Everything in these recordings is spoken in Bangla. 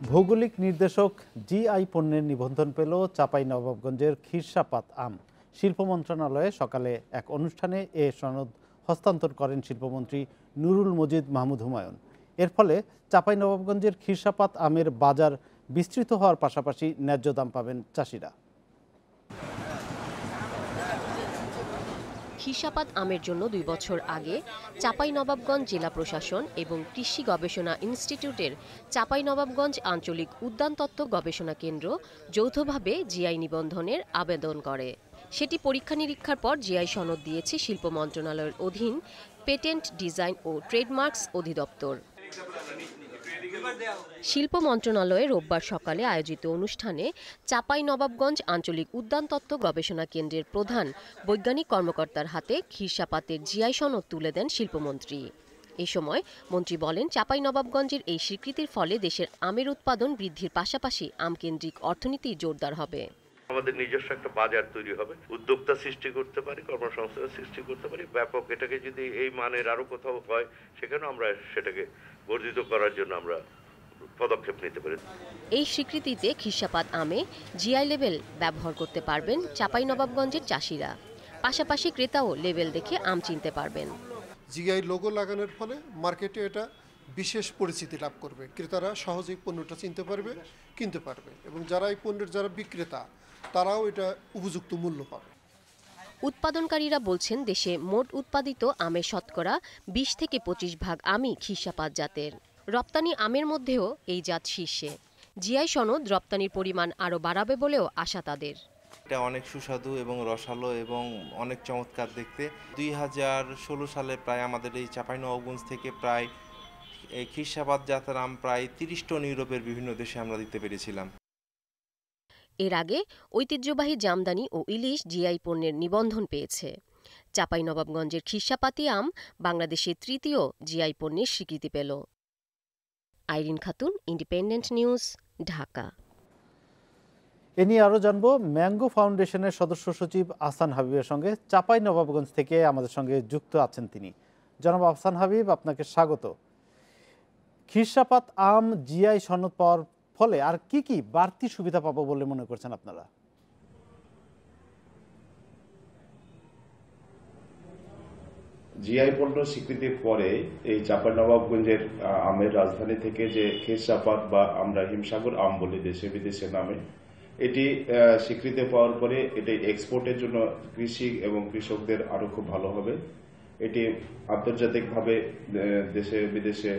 ভৌগোলিক নির্দেশক জিআই পণ্যের নিবন্ধন পেল চাঁপাইনবাবগঞ্জের খিরসাপাত আম। শিল্প মন্ত্রণালয়ে সকালে এক অনুষ্ঠানে এ সনদ হস্তান্তর করেন শিল্পমন্ত্রী নুরুল মজিদ মাহমুদ হুমায়ুন। এর ফলে চাঁপাইনবাবগঞ্জের খিরসাপাত আমের বাজার বিস্তৃত হওয়ার পাশাপাশি ন্যায্য দাম পাবেন চাষিরা। খিরসাপাত আমের জন্য 2 বছর আগে চাঁপাইনবাবগঞ্জ জেলা প্রশাসন এবং কৃষি গবেষণা ইনস্টিটিউটের চাঁপাইনবাবগঞ্জ আঞ্চলিক উদ্যানতত্ত্ব গবেষণা কেন্দ্র যৌথভাবে জিআই নিবন্ধনের আবেদন করে। সেটি পরীক্ষা নিরীক্ষার পর জিআই সনদ দিয়েছে শিল্প মন্ত্রণালয়ের অধীন পেটেন্ট, ডিজাইন ও ট্রেডমার্কস অধিদপ্তর। শিল্প মন্ত্রণালয়ে রোববার সকালে আয়োজিত অনুষ্ঠানে চাঁপাইনবাবগঞ্জ আঞ্চলিক উদ্যানতত্ত্ব গবেষণা কেন্দ্রের প্রধান বৈজ্ঞানিক কর্মকর্তার হাতে খিরসাপাতের জিআই সনদ তুলে দেন শিল্পমন্ত্রী। এ সময় মন্ত্রী বলেন, চাঁপাইনবাবগঞ্জের এই স্বীকৃতির ফলে দেশের আমের উৎপাদন বৃদ্ধির পাশাপাশি আমকেন্দ্রিক অর্থনীতি জোরদার হবে। আমাদের নিজস্ব একটা বাজার তৈরি হবে, উদ্যোক্তা সৃষ্টি করতে পারি, কর্মসংস্থান সৃষ্টি করতে পারি ব্যাপক। এটাকে যদি এই মানের আরো কোথাও হয়, সেখানে আমরা সেটাকে বর্ধিত করার জন্য আমরা পদক্ষেপ নিতে পারি। এই স্বীকৃতিতে খিরসাপাত আমে জিআই লেভেল ব্যবহার করতে পারবেন চাঁপাইনবাবগঞ্জের চাষিরা। পাশাপাশি ক্রেতাও লেভেল দেখে আম চিনতে পারবেন। জিআই লোগো লাগানোর ফলে মার্কেটে এটা বিশেষ পরিচিতি লাভ করবে। ক্রেতারা সহজেই পণ্যটা চিনতে পারবে, কিনতে পারবে, এবং যারা এই পণ্যের যারা বিক্রেতা তারাও এটা উপযুক্ত মূল্য পাবে। উৎপাদনকারীরা বলছেন, দেশে মোট উৎপাদিত আমের শতকরা 20 থেকে 25 ভাগ আমই খিরসাপাত জাতের। রপ্তানি আমের মধ্যেও এই জাত শীর্ষে। জিআই সনদ রপ্তানির পরিমাণ আরও বাড়াবে বলেও আশা তাদের। এটা অনেক সুস্বাদু এবং রসালো এবং অনেক চমৎকার দেখতে। 2016 সালে প্রায় আমাদের এই চাঁপাইনবাবগঞ্জ থেকে প্রায় এই খিরসাপাত জাতের আম প্রায় 30 টন ইউরোপের বিভিন্ন দেশে আমরা দিতে পেরেছিলাম। এর আগে ঐতিহ্যবাহী জামদানি ও ইলিশ জিআই পণ্যের নিবন্ধন পেয়েছে। চাঁপাইনবাবগঞ্জের খিরসাপাতি আম বাংলাদেশের তৃতীয় জিআই পণ্যের স্বীকৃতি পেল। Irin Khatun, independent news, Dhaka. এ নিয়ে আরও জানবো ম্যাঙ্গো ফাউন্ডেশনের সদস্য সচিব আহসান হাবিবের সঙ্গে। চাঁপাইনবাবগঞ্জ থেকে আমাদের সঙ্গে যুক্ত আছেন তিনি। জনাব আহসান হাবিব, আপনাকে স্বাগত। খিরসাপাত আম জিআই সনদ পাওয়ার ফলে আর কি কি বাড়তি সুবিধা পাবো বলে মনে করছেন আপনারা? জিআই পণ্য স্বীকৃতির পরে এই চাঁপাইনবাবগঞ্জের আমের রাজধানী থেকে যে খিরসাপাত বা আমরা হিমসাগর আম বলি দেশে বিদেশে নামে, এটি স্বীকৃতি পাওয়ার পরে এটি এক্সপোর্টের জন্য কৃষি এবং কৃষকদের আরো খুব ভালো হবে। এটি আন্তর্জাতিকভাবে দেশে বিদেশে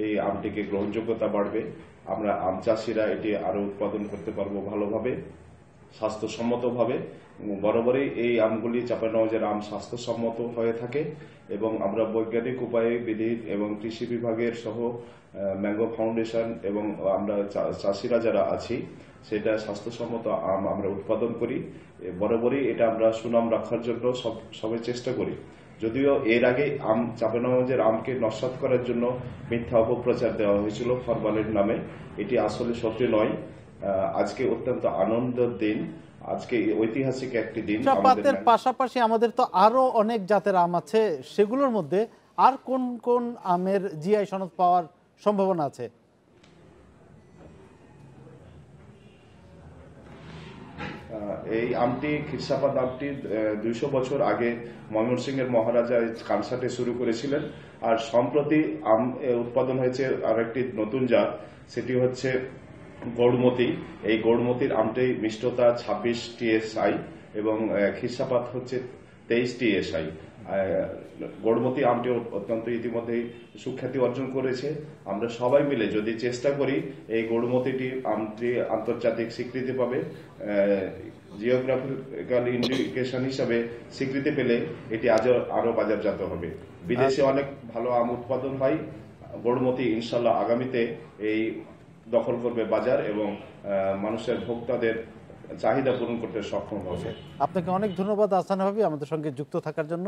এই আমটিকে গ্রহণযোগ্যতা বাড়বে। আমরা আম চাষিরা এটি আরো উৎপাদন করতে পারবো ভালোভাবে, স্বাস্থ্যসম্মতভাবে। বরাবরই এই আমগুলি চাঁপাইনবাবগঞ্জের আম স্বাস্থ্যসম্মত হয়ে থাকে এবং আমরা বৈজ্ঞানিক উপায়ে বিধি এবং কৃষি বিভাগের সহ ম্যাঙ্গো ফাউন্ডেশন এবং আমরা চাষিরা যারা আছি সেটা স্বাস্থ্যসম্মত আম আমরা উৎপাদন করি। বরাবরই এটা আমরা সুনাম রাখার জন্য সবাই চেষ্টা করি। যদিও এর আগে চাঁপাইনবাবগঞ্জের আমকে নস্যাৎ করার জন্য মিথ্যা অপপ্রচার দেওয়া হয়েছিল ফরমালিন নামে, এটি আসলে সত্যি নয়। আজকে অত্যন্ত আনন্দের দিন, আজকে ঐতিহাসিক একটি দিন। খিরসাপাতের পাশাপাশি আমাদের তো আরো অনেক জাতের আম আছে, সেগুলোর মধ্যে আর কোন কোন আমের জিআই সনদ পাওয়ার সম্ভাবনা আছে? এই আমটি খিরসাপাত আমটি 200 বছর আগে ময়মনসিংহের মহারাজা কানসাটে শুরু করেছিলেন। আর সম্প্রতি আম উৎপাদন হয়েছে আর একটি নতুন জাত, সেটি হচ্ছে গৌড়মতি। এই গৌড়মতির আমটি মিষ্টতা 26 TSI এবং খিরসাপাত হচ্ছে 23 TSI। গৌড়মতি আমটি অত্যন্ত ইতিমধ্যেই সুখ্যাতি অর্জন করেছে। আমরা সবাই মিলে যদি চেষ্টা করি এই গৌড়মতিটি আমটি আন্তর্জাতিক স্বীকৃতি পাবে। জিওগ্রাফিক্যাল ইন্ডিকেশন হিসাবে স্বীকৃতি পেলে এটি আরো বাজারজাত হবে। বিদেশে অনেক ভালো আম উৎপাদন হয়। গৌড়মতি ইনশাল্লাহ আগামীতে এই দখল করবে বাজার এবং মানুষের ভোক্তাদের চাহিদা পূরণ করতে সক্ষম হবে। আপনাকে অনেক ধন্যবাদ আহসান হাবিব আমাদের সঙ্গে যুক্ত থাকার জন্য।